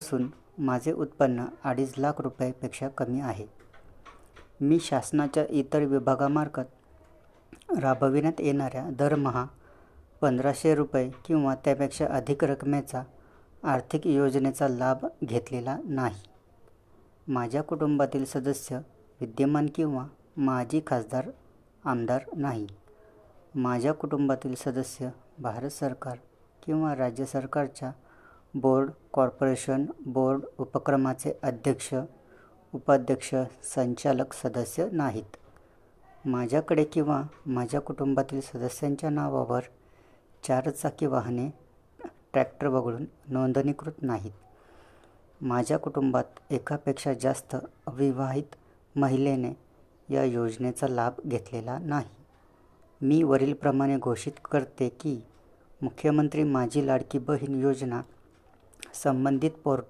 असून माझे उत्पन्न 2.5 लाख रुपयांपेक्षा कमी आहे. मी शासनाच्या इतर विभागामार्फत राबविण्यात येणाऱ्या दरमहा 1,500 रुपये किंवा त्यापेक्षा अधिक रकमेचा आर्थिक योजनेचा लाभ घेतलेला नाही. माझ्या कुटुंबातील सदस्य विद्यमान किंवा माजी खासदार, आमदार नाही. माझ्या कुटुंबातील सदस्य भारत सरकार किंवा राज्य सरकारच्या बोर्ड, कॉर्पोरेशन, बोर्ड उपक्रमाचे अध्यक्ष, उपाध्यक्ष, संचालक सदस्य नाहीत. माझ्याकडे किंवा माझ्या कुटुंबातील सदस्यांच्या नावावर 4 चाकी वाहने, ट्रॅक्टर वगळून नोंदणीकृत नाहीत. माझ्या कुटुंबात एकापेक्षा जास्त अविवाहित महिलेने या योजनेचा लाभ घेतलेला नाही. मी वरीलप्रमाणे घोषित करते की मुख्यमंत्री माझी लाडकी बहीण योजना संबंधित पोर्टल